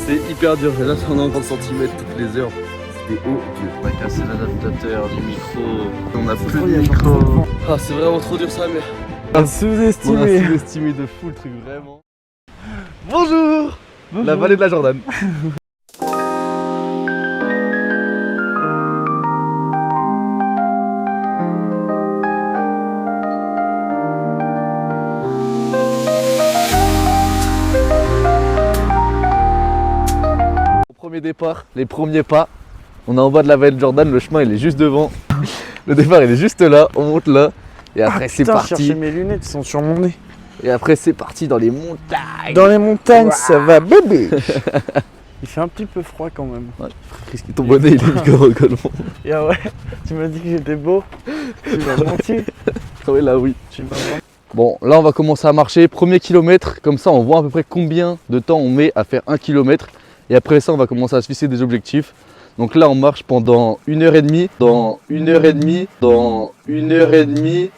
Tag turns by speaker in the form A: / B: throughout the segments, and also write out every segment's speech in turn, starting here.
A: C'est hyper dur. Et là, on est en 30 cm toutes les heures. C'était odieux. On a cassé l'adaptateur du micro. On a plus de micro. Ah, c'est vraiment trop dur ça, mais.
B: On a sous-estimé.
A: On a sous-estimé de fou le truc, vraiment. Bonjour. La vallée de la Jordan. Premier départ, les premiers pas. On est en bas de la vallée de Jordan, le chemin il est juste devant. Le départ il est juste là, on monte là. Et après c'est parti.
B: Je cherchais mes lunettes, ils sont sur mon nez.
A: Et après c'est parti dans les montagnes.
B: Dans les montagnes, ça va bébé. Il fait un petit peu froid quand même.
A: Ouais, ton bonnet il est également.
B: Et ah ouais, tu m'as dit que j'étais beau. Tu m'as menti.
A: Oui là oui.
B: Tu m'as menti.
A: Bon là on va commencer à marcher, premier kilomètre, comme ça on voit à peu près combien de temps on met à faire un kilomètre. Et après ça on va commencer à se fixer des objectifs. Donc là on marche pendant 1h30, dans 1h30, dans 1h30.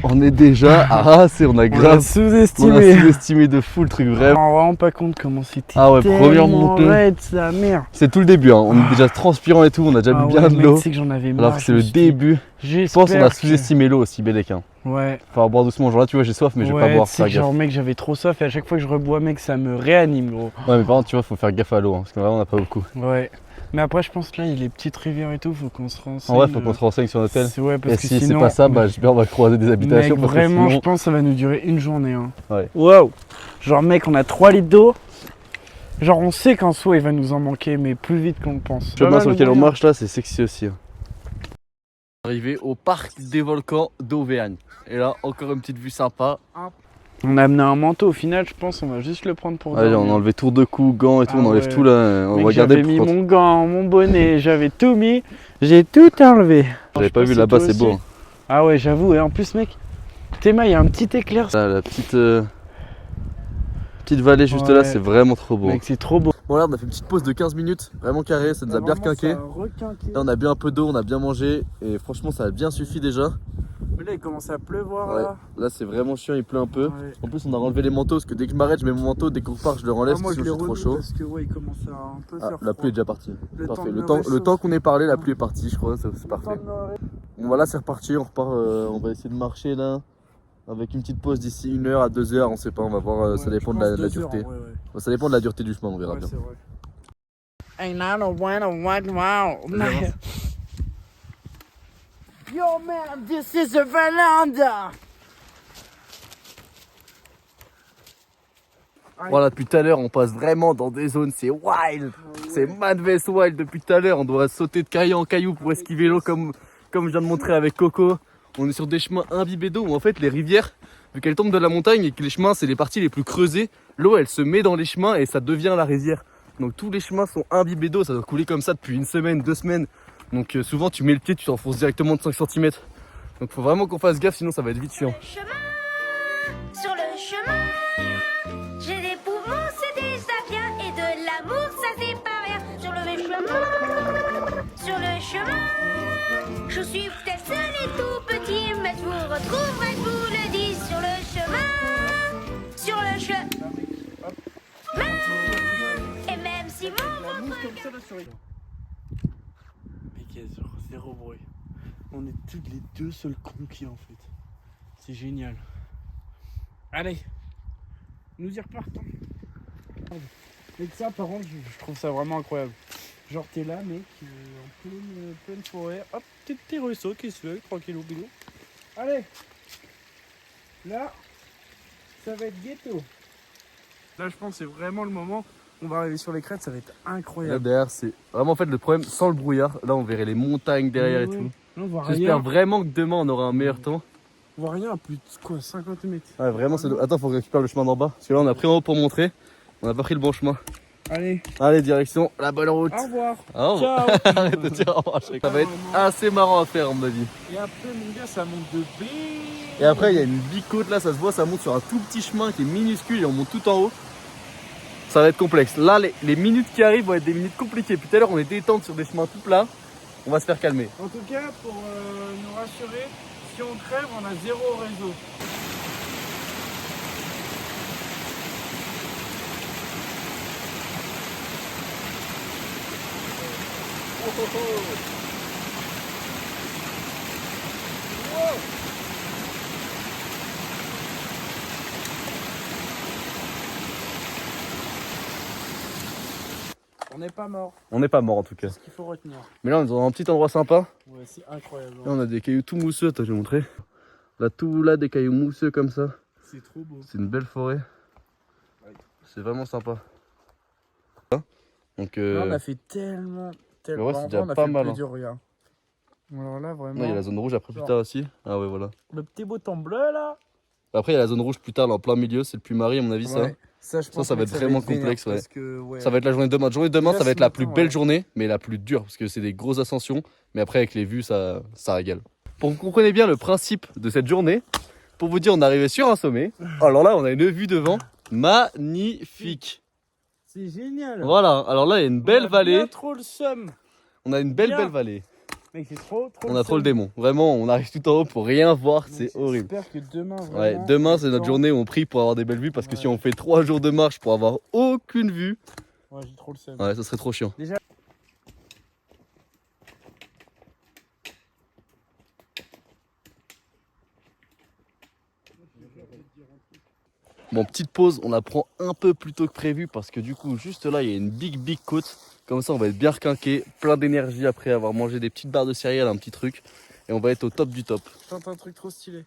A: On est déjà assez, on a grave sous-estimé de fou le truc, vraiment.
B: On ne rend vraiment pas compte comment c'était.
A: Ah ouais, première montée.
B: Sa mère.
A: C'est tout le début, hein. On est déjà transpirant et tout, on a déjà bu bien de l'eau.
B: C'est que j'en avais marre.
A: Alors que c'est le début. Je pense qu'on a sous-estimé l'eau aussi, Bélec. Hein.
B: Ouais.
A: Faut boire doucement, genre là tu vois j'ai soif mais je vais pas boire.
B: C'est que genre mec j'avais trop soif et à chaque fois que je rebois mec ça me réanime gros.
A: Ouais mais par contre tu vois faut faire gaffe à l'eau hein, parce que vraiment on n'a pas beaucoup.
B: Ouais. Mais après je pense que là il y a les petites rivières et tout, faut qu'on se renseigne.
A: En vrai faut qu'on se renseigne sur l'hôtel.
B: Ouais, parce
A: et
B: que
A: si
B: sinon,
A: c'est pas ça, bah j'espère on va croiser des habitations.
B: Mec,
A: parce
B: vraiment
A: que sinon...
B: je pense que ça va nous durer une journée. Hein.
A: Ouais.
B: Waouh. Genre mec on a 3 litres d'eau. Genre on sait qu'en soi il va nous en manquer mais plus vite qu'on le pense.
A: Le chemin sur lequel on marche là c'est sexy aussi. Hein. Arrivé au parc des volcans d'Auvergne. Et là encore une petite vue sympa.
B: On a amené un manteau au final je pense on va juste le prendre pour
A: allez, on a enlevé tour de cou, gants et tout, on enlève tout là. On va garder
B: j'avais mis mon gant, mon bonnet, j'avais tout mis, j'ai tout enlevé.
A: J'avais pas vu là-bas, c'est beau. Hein.
B: Ah ouais j'avoue et en plus mec, Théma il y a un petit éclair.
A: Là, la petite vallée juste là c'est vraiment trop beau.
B: Mec c'est trop beau.
A: Bon là on a fait une petite pause de 15 minutes, vraiment carré, ça nous a bien requinqué. Là on a bu un peu d'eau, on a bien mangé et franchement ça a bien suffi déjà.
B: Mais là il commence à pleuvoir
A: ouais.
B: là.
A: Là c'est vraiment chiant, il pleut un peu.
B: Ouais.
A: En plus on a enlevé les manteaux parce que dès que je m'arrête je mets mon manteau, dès qu'on repart je le renlève parce que sinon c'est trop chaud.
B: Parce que ouais il commence à un peu faire
A: la pluie est déjà partie. Parfait. Le
B: temps
A: temps qu'on ait parlé, la pluie est partie je crois, c'est parfait. Bon voilà c'est reparti, on repart, on va essayer de marcher là. Avec une petite pause d'ici 1 heure à 2 heures, on sait pas, on va voir, ça dépend de la dureté. Ouais. Ça dépend de la dureté du chemin, on verra bien.
B: Yo man, this is a veranda.
A: Voilà, depuis tout à l'heure, on passe vraiment dans des zones, c'est wild. C'est Madness wild depuis tout à l'heure. On doit sauter de caillou en caillou pour esquiver l'eau comme je viens de montrer avec Coco. On est sur des chemins imbibés d'eau où en fait les rivières, vu qu'elles tombent de la montagne et que les chemins c'est les parties les plus creusées, l'eau elle se met dans les chemins et ça devient la rivière. Donc tous les chemins sont imbibés d'eau, ça doit couler comme ça depuis 1 semaine, 2 semaines. Donc souvent tu mets le pied, tu t'enfonces directement de 5 cm. Donc faut vraiment qu'on fasse gaffe sinon ça va être vite chiant.
C: Sur le chemin, j'ai des poumons, c'est déjà bien. Et de l'amour, ça c'est pas rien. Sur le chemin, je suis peut-être seul et tout petit, mais je vous retrouverai, je vous le dis. Sur le chemin, et même si mon
B: Mec, genre zéro bruit. On est tous les deux seuls conquis en fait. C'est génial. Allez, nous y repartons. Mec, ça par contre, je trouve ça vraiment incroyable. Genre t'es là mec, en pleine forêt, hop, t'es ruisseau qui se fait, tranquillou bilou. Allez, là, ça va être ghetto. Là je pense que c'est vraiment le moment, on va arriver sur les crêtes, ça va être incroyable.
A: Là derrière c'est vraiment en fait le problème, sans le brouillard, là on verrait les montagnes derrière et tout. J'espère vraiment que demain on aura un meilleur temps.
B: On voit rien à plus de quoi, 50 mètres.
A: Ouais vraiment c'est... Attends faut que je récupère le chemin d'en bas, parce que là on a pris en haut pour montrer, on n'a pas pris le bon chemin. Allez, direction la bonne route.
B: Au revoir.
A: Oh. Ciao. Arrête de dire au revoir. Ça va être assez marrant à faire, à mon avis.
B: Et après, mon gars, ça monte de B.
A: Et après, il y a une bicote là, ça se voit, ça monte sur un tout petit chemin qui est minuscule et on monte tout en haut. Ça va être complexe. Là, les minutes qui arrivent vont être des minutes compliquées. Puis tout à l'heure, on était détente sur des chemins tout plats. On va se faire calmer.
B: En tout cas, pour nous rassurer, si on crève, on a 0 réseau. On n'est pas mort,
A: On n'est pas mort en tout cas.
B: c'est ce qu'il faut retenir.
A: Mais là on est dans un petit endroit sympa.
B: Ouais, c'est incroyable.
A: Là on a des cailloux tout mousseux, attends je vais montrer. Là tout là des cailloux mousseux comme ça.
B: C'est trop beau.
A: C'est une belle forêt. C'est vraiment sympa. Donc
B: Là, on a fait tellement.
A: Mais ouais, c'est
B: en
A: déjà
B: vrai, on a
A: pas
B: fait
A: mal,
B: le
A: hein.
B: plus dur, regarde. Alors là, vraiment.
A: il y a la zone rouge après plus tard aussi. Ah ouais voilà.
B: Le petit bouton bleu là.
A: Après il y a la zone rouge plus tard là en plein milieu, c'est le Puy-Marie à mon avis
B: Ouais. Ça, je pense
A: ça va être vraiment
B: vénère,
A: complexe, ouais.
B: Parce que, ouais.
A: Ça va être la journée de demain. La journée de demain
B: Déjà,
A: ça va
B: ce
A: être la
B: matin,
A: plus belle
B: ouais.
A: journée mais la plus dure parce que c'est des grosses ascensions. Mais après avec les vues ça régale. Pour que vous compreniez bien le principe de cette journée, pour vous dire on est arrivé sur un sommet. Alors là on a une vue devant magnifique.
B: C'est génial.
A: Voilà, alors là il y a une belle
B: On a
A: vallée.
B: bien trop le seum.
A: On a une belle
B: Bien.
A: vallée.
B: Mec, c'est trop.
A: On a trop le démon. Vraiment, on arrive tout en haut pour rien voir,
B: Donc,
A: c'est horrible.
B: J'espère que demain, vraiment.
A: Ouais, demain c'est
B: le
A: notre
B: temps-
A: journée où on prie pour avoir des belles vues parce que
B: Ouais.
A: si on fait 3 jours de marche pour avoir aucune vue,
B: Ouais, j'ai trop le seum.
A: ouais, ça serait trop chiant.
B: Déjà.
A: Bon, petite pause, on la prend un peu plus tôt que prévu parce que du coup, juste là, il y a une big côte. Comme ça, on va être bien requinqué, plein d'énergie après avoir mangé des petites barres de céréales, un petit truc. Et on va être au top du top.
B: Tente un truc trop stylé.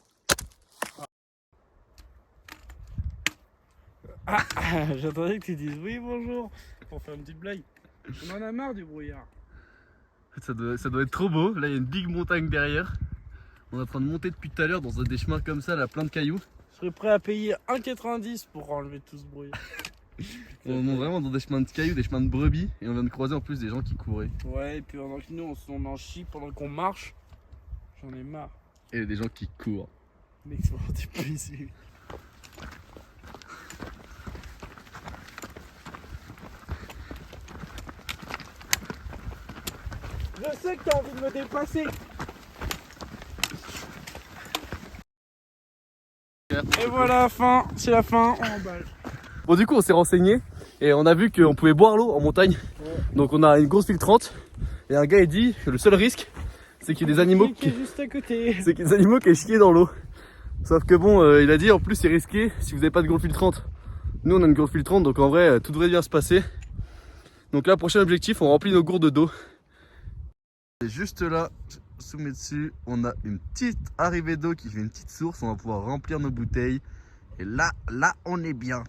B: J'attendais que tu dises oui, bonjour. Pour faire une petite blague. On en a marre du brouillard.
A: Ça doit être trop beau. Là, il y a une big montagne derrière. On est en train de monter depuis tout à l'heure dans des chemins comme ça, là, plein de cailloux.
B: Je serais prêt à payer 1,90 pour enlever tout ce bruit.
A: On est vraiment dans des chemins de cailloux, des chemins de brebis. Et on vient de croiser en plus des gens qui couraient.
B: Ouais, et puis pendant que nous on en chie pendant qu'on marche, j'en ai marre.
A: Et des gens qui courent.
B: Mec, c'est vraiment du plaisir. Je sais que t'as envie de me dépasser. Et voilà, fin, c'est la fin, on emballe.
A: Bon, du coup, on s'est renseigné et on a vu qu'on pouvait boire l'eau en montagne.
B: Ouais.
A: Donc, on a une grosse filtrante. Et un gars, il dit que le seul risque, c'est qu'il y ait des animaux
B: Qui est juste à côté.
A: c'est qu'il y ait des animaux qui aient chié dans l'eau. Sauf que bon, il a dit en plus, c'est risqué si vous n'avez pas de grosse filtrante. Nous, on a une grosse filtrante, donc en vrai, tout devrait bien se passer. Donc là, prochain objectif, on remplit nos gourdes d'eau. Et juste là, soumis dessus, on a une petite arrivée d'eau qui fait une petite source. On va pouvoir remplir nos bouteilles. Et là, on est bien.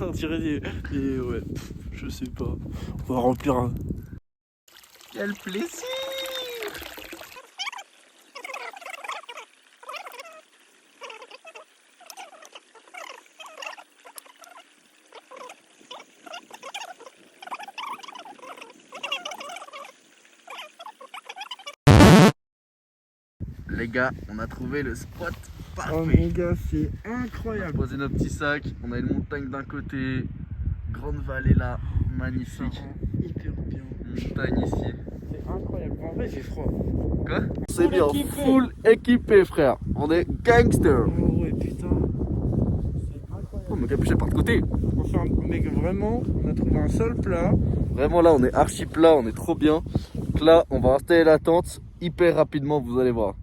B: On dirait des ouais, je sais pas. On va remplir un.
A: Quel plaisir! Les gars, on a trouvé le spot parfait.
B: Oh mon gars, c'est
A: On a
B: incroyable.
A: posé nos petits sacs, on a une montagne d'un côté, grande vallée là,
B: Ça
A: magnifique.
B: rend hyper bien.
A: Montagne ici.
B: C'est incroyable. En vrai, j'ai froid.
A: Quoi? C'est
B: Full
A: bien,
B: équipé.
A: full équipé frère. On est gangster.
B: Oh ouais, putain. C'est incroyable.
A: Oh, mon capuchet par de côté.
B: Enfin, mec, vraiment, on a trouvé un seul plat.
A: Vraiment là, on est archi plat, on est trop bien. Donc là, on va installer la tente hyper rapidement, vous allez voir.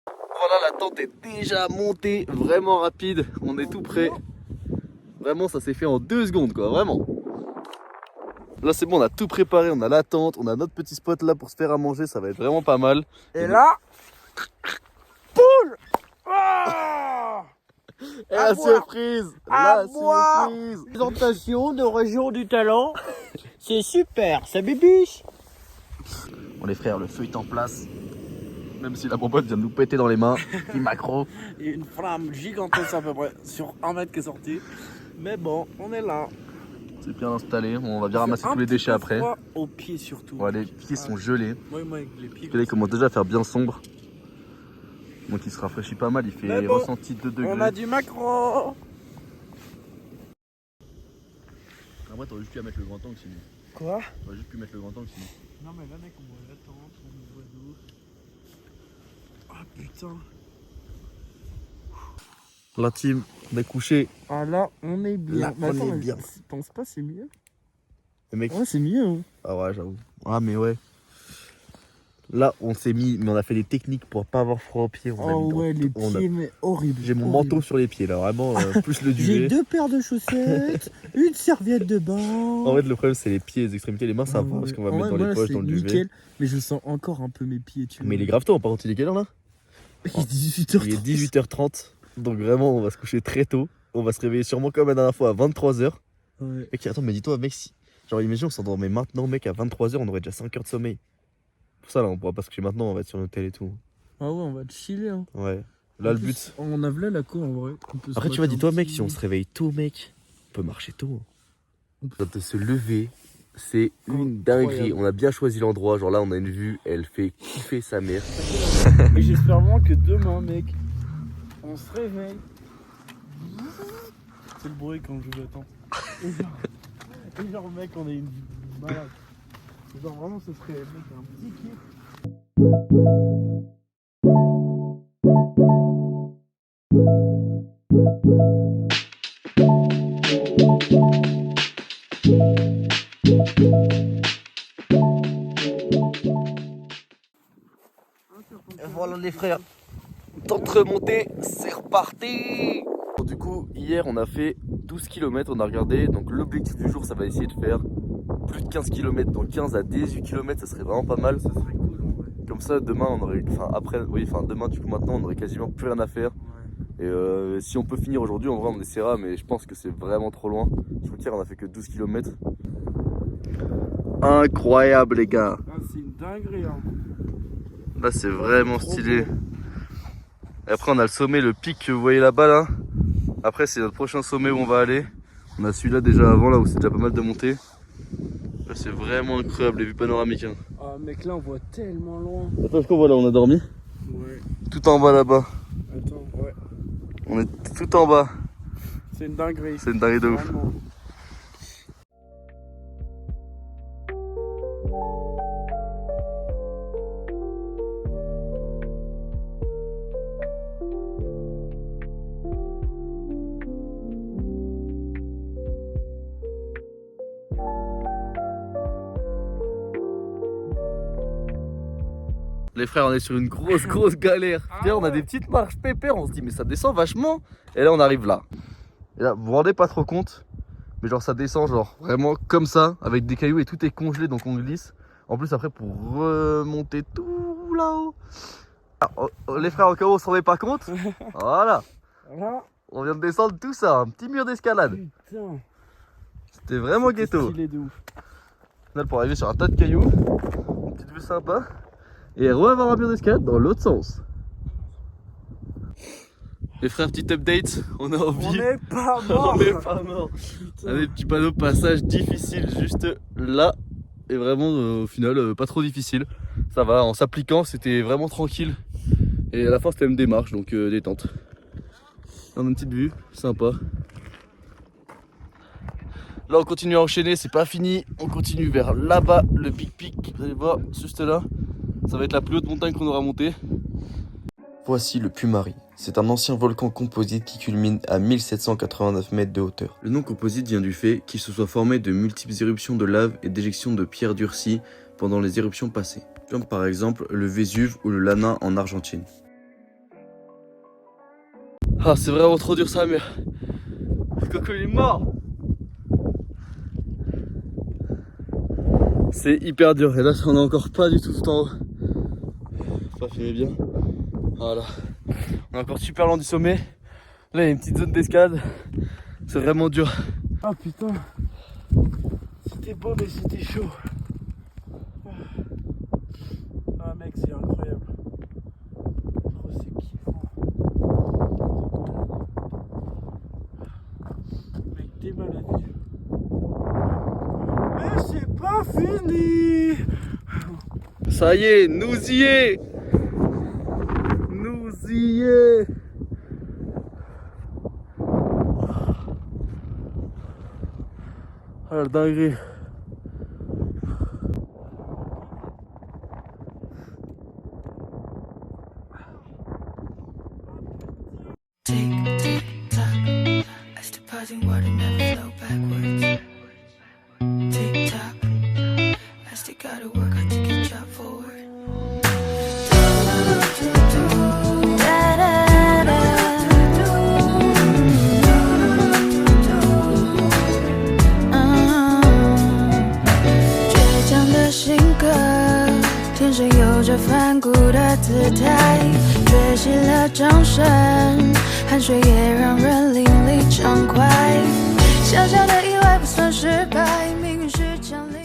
A: Voilà, la tente est déjà montée, vraiment rapide. On est tout prêt. Vraiment, ça s'est fait en 2 secondes, quoi, vraiment. Là, c'est bon, on a tout préparé. On a la tente, on a notre petit spot là pour se faire à manger. Ça va être vraiment pas mal.
B: Et là. Poule. Ah.
A: Et
B: À
A: la
B: boire.
A: surprise!
B: À
A: La
B: boire.
A: surprise!
B: Présentation de Région du Talent. C'est super, ça bibiche.
A: Bon, les frères, le feu est en place. Même si la bonbonne vient de nous péter dans les mains. Petit macro.
B: Il y a une flamme gigantesque à peu près sur 1 mètre qui est sortie. Mais bon, on est là.
A: C'est bien installé. On va bien ramasser
B: Un
A: tous les
B: petit
A: déchets
B: peu
A: après.
B: froid aux pieds surtout.
A: Ouais, les pieds sont gelés.
B: Moi, avec les pieds.
A: Là, il commence déjà à faire bien sombre. Donc il se rafraîchit pas mal. Il fait
B: Mais bon,
A: ressenti 2 degrés.
B: On a du macro.
A: Après, t'aurais juste pu à mettre le grand angle sinon.
B: Quoi?
A: On va juste plus mettre le grand angle sinon.
B: Non mais là mec, on voit la tente, on voit d'eau. Ah putain.
A: La team, on est couché.
B: Ah là, on est bien.
A: Là, on est bien.
B: Je pense pas c'est mieux.
A: Les mecs.
B: Ouais, c'est mieux. Hein.
A: Ah ouais, j'avoue. Ah mais ouais. Là, on s'est mis, mais on a fait des techniques pour pas avoir froid aux pieds. On a
B: Oh
A: mis
B: ouais, les
A: on a-
B: pieds, mais horrible.
A: J'ai mon
B: horrible.
A: manteau sur les pieds là, vraiment, plus le
B: J'ai
A: duvet.
B: 2 paires de chaussettes, une serviette de bain.
A: En fait, le problème, c'est les pieds, les extrémités, les mains, ça va, parce qu'on va mettre dans les poches, dans le duvet.
B: nickel, mais je sens encore un peu mes pieds, tu vois.
A: Mais il est grave tôt, par contre, il est quelle heure là?
B: Il est 18h30.
A: Il est 18h30, donc vraiment, on va se coucher très tôt. On va se réveiller sûrement comme la dernière fois à 23h.
B: Ouais.
A: Mec, attends, mais dis-toi, mec, si. Genre, imagine, on s'endormait maintenant, mec, à 23h, on aurait déjà 5 heures de sommeil. Pour ça, là, on pourra pas se coucher maintenant, on va être sur l'hôtel et tout.
B: Ah ouais, on va chiller. Hein.
A: Ouais. Là,
B: En
A: le
B: plus,
A: but.
B: On a là la cour en vrai. On peut se
A: Après, tu vois,
B: mettre un
A: dis-toi, mec,
B: petit-
A: si on se réveille tôt, mec, on peut marcher tôt. De se lever, c'est une dinguerie.
B: Incroyable.
A: On a bien choisi l'endroit. Genre là, on a une vue, elle fait kiffer sa mère.
B: Et j'espère vraiment que demain, mec, on se réveille. C'est le bruit quand je joue attends. Et genre, mec, on est une malade. Genre, vraiment, ce serait mec, un petit kiff.
A: Et voilà les frères, temps de remonter, c'est reparti. Du coup, hier on a fait 12 km, on a regardé, donc l'objectif du jour ça va essayer de faire plus de 15 km, donc 15 à 18 km ça serait vraiment pas mal.
B: Ça serait cool en vrai.
A: Comme ça demain on aurait, demain du coup maintenant on aurait quasiment plus rien à faire.
B: Ouais.
A: Et si on peut finir aujourd'hui en vrai on essaiera, mais je pense que c'est vraiment trop loin. Je vous dis, on a fait que 12 km. Incroyable les gars.
B: Ah, c'est une dinguerie. Hein.
A: Là c'est vraiment stylé. Et après on a le sommet, le pic que vous voyez là-bas là. Après c'est notre prochain sommet où on va aller. On a celui-là déjà avant là où c'est déjà pas mal de montée. Là c'est vraiment incroyable les vues panoramiques. Hein.
B: Ah, mec, là, on voit tellement loin.
A: Attends, je crois voilà on a dormi.
B: Ouais.
A: Tout en bas là-bas.
B: Attends, ouais.
A: On est tout en bas.
B: C'est une dinguerie.
A: C'est une dinguerie de ouf.
B: Vraiment.
A: Les frères on est sur une grosse galère. D'ailleurs on a des petites marches pépères, on se dit mais ça descend vachement. Et là on arrive là. Et là vous vous rendez pas trop compte. Mais genre ça descend genre vraiment comme ça, avec des cailloux et tout est congelé donc on glisse. En plus après pour remonter tout là-haut. Ah, les frères au cas où on s'en rendait pas compte. Voilà,
B: Là,
A: on vient de descendre tout ça, un petit mur d'escalade.
B: putain.
A: C'était vraiment
B: C'était
A: ghetto.
B: stylé de ouf.
A: Là pour arriver sur un tas de cailloux, une petite vue sympa. Et re-avoir un mur d'escalade dans l'autre sens. Les frères, petit update, on est en
B: On
A: vie.
B: n'est pas mort.
A: On n'est pas mort.
B: Putain.
A: Un des petits panneaux passage difficile juste là. Et vraiment au final pas trop difficile. Ça va, en s'appliquant c'était vraiment tranquille. Et à la fin c'était même des marches donc détente. On a une petite vue, sympa. Là on continue à enchaîner, c'est pas fini. On continue vers là-bas, le pic-pic. Vous allez voir, juste là. Ça va être la plus haute montagne qu'on aura montée. Voici le Puy-Mary. C'est un ancien volcan composite qui culmine à 1789 mètres de hauteur. Le nom composite vient du fait qu'il se soit formé de multiples éruptions de lave et d'éjections de pierres durcies pendant les éruptions passées, comme par exemple le Vésuve ou le Lana en Argentine. Ah, c'est vraiment trop dur ça, mère. Coco il est mort. C'est hyper dur et là on est encore pas du tout en haut. Faut pas filmer bien. Voilà. On est encore super loin du sommet. Là il y a une petite zone d'escalade. C'est vraiment dur.
B: Ah putain. C'était beau mais c'était chaud. Ah mec c'est incroyable. Oh c'est kiffant. Mec t'es maladie. Mais c'est pas fini.
A: Ça y est, nous y est. Nous y est. Ah la dinguerie.
D: 反骨的姿态，学习了掌声，汗水也让人淋漓畅快。小小的意外不算失败，命运是降临。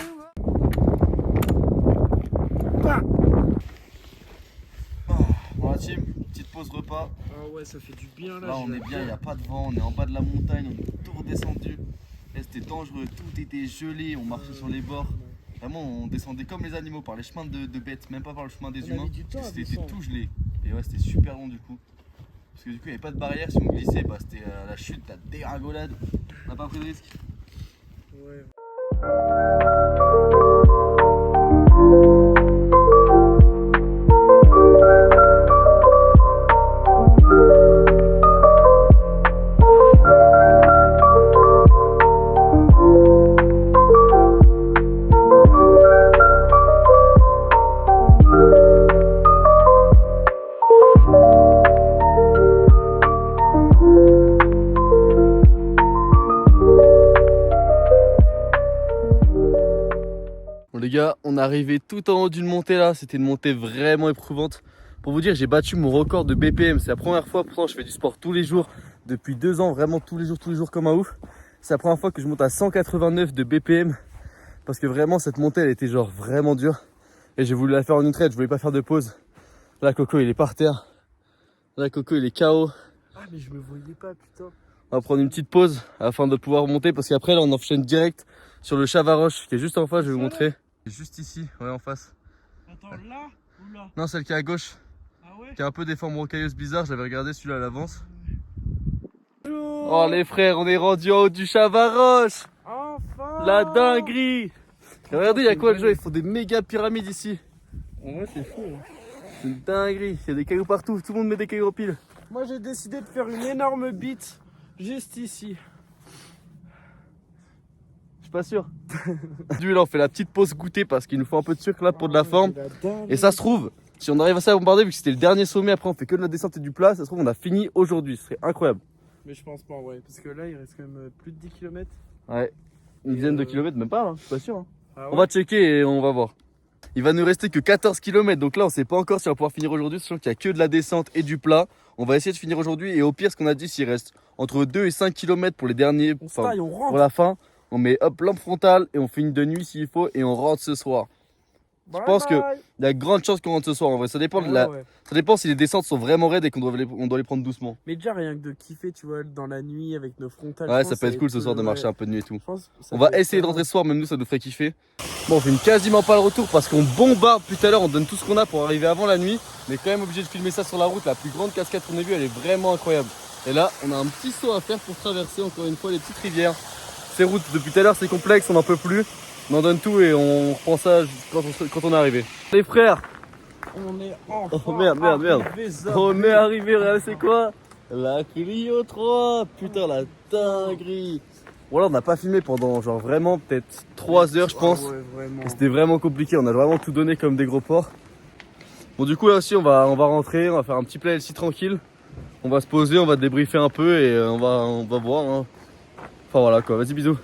A: Bon, la team, petite pause repas.
B: Ah ouais, ça fait du bien là.
A: Là, on est bien, il n'y a pas de vent, on est en bas de la montagne, on est tout redescendu. Là, c'était dangereux, tout était gelé, on marchait sur les bords. Vraiment, on descendait comme les animaux par les chemins de bêtes, même pas par le chemin des humains. C'était tout gelé. Et ouais, c'était super long du coup. Parce que du coup, il n'y avait pas de barrière, si on glissait, bah, c'était la chute, la dégringolade. On n'a pas pris de risque.
B: Ouais.
A: Bon les gars, on est arrivé tout en haut d'une montée là, c'était une montée vraiment éprouvante. Pour vous dire, j'ai battu mon record de BPM, c'est la première fois, pourtant je fais du sport tous les jours, depuis 2 ans, vraiment tous les jours comme un ouf. C'est la première fois que je monte à 189 de BPM, parce que vraiment cette montée elle était genre vraiment dure. Et j'ai voulu la faire en une traite, je voulais pas faire de pause. Là Coco il est par terre, là Coco il est KO.
B: Ah mais je me voyais pas putain.
A: On va prendre une petite pause afin de pouvoir monter, parce qu'après là on enchaîne direct sur le Chavaroche qui est juste en face, je vais vous montrer. Juste ici, ouais en face.
B: Attends, là ou là?
A: Non, celle qui est à gauche,
B: Ah ouais?
A: qui a un peu des formes rocailleuses bizarres, j'avais regardé celui-là à l'avance. Oh les frères, on est rendu en haut du Chavaroche.
B: Enfin!
A: La dinguerie. Et regardez, il y a quoi déjà, ils font des méga pyramides ici.
B: En vrai, c'est fou. Hein.
A: C'est une dinguerie, il y a des cailloux partout, tout le monde met des cailloux en pile.
B: Moi, j'ai décidé de faire une énorme bite juste ici.
A: Je suis pas sûr. Du là on fait la petite pause goûter parce qu'il nous faut un peu de sucre là pour de la forme. Et ça se trouve, si on arrive à ça à bombarder, vu que c'était le dernier sommet, après on fait que de la descente et du plat, ça se trouve on a fini aujourd'hui, ce serait incroyable.
B: Mais je pense pas en vrai, parce que là, il reste quand même plus de 10 km.
A: Ouais, une dizaine de kilomètres, même pas là, je suis pas sûr. Hein.
B: Ah ouais?
A: On va checker et on va voir. Il va nous rester que 14 km, donc là on sait pas encore si on va pouvoir finir aujourd'hui, sachant qu'il y a que de la descente et du plat. On va essayer de finir aujourd'hui et au pire, ce qu'on a dit, s'il reste entre 2 et 5 km pour les derniers,
B: On se taille, on rentre.
A: pour la fin, on met hop lampe frontale et on finit de nuit s'il faut et on rentre ce soir. Je pense que il y a grande chance qu'on rentre ce soir en vrai. Ça dépend, ça dépend si les descentes sont vraiment raides et qu'on doit les prendre doucement.
B: Mais déjà, rien que de kiffer, tu vois, dans la nuit avec nos frontales.
A: Ouais, ça peut être cool ce soir de marcher un peu de nuit et tout.
B: Je pense que ça
A: On va
B: peut être
A: essayer de
B: ça.
A: rentrer ce soir, même nous ça nous ferait kiffer. Bon, on fait quasiment pas le retour parce qu'on bombarde depuis tout à l'heure, on donne tout ce qu'on a pour arriver avant la nuit. On est quand même obligé de filmer ça sur la route, la plus grande cascade qu'on ait vue, elle est vraiment incroyable. Et là, on a un petit saut à faire pour traverser encore une fois les petites rivières. Ces routes, depuis tout à l'heure c'est complexe, on n'en peut plus. On en donne tout et on reprend ça quand on est arrivé. Les frères,
B: On est enfin.
A: oh merde.
B: arrivés,
A: On est arrivé, regardez c'est quoi? La Clio 3, putain la dinguerie. Bon là on n'a pas filmé pendant genre vraiment peut-être 3 heures je pense.
B: Ah ouais, vraiment.
A: Et c'était vraiment compliqué, on a vraiment tout donné comme des gros porcs. Bon du coup là aussi on va rentrer, on va faire un petit plat ici tranquille. On va se poser, on va débriefer un peu et on va voir. Hein. Enfin voilà quoi, vas-y bisous.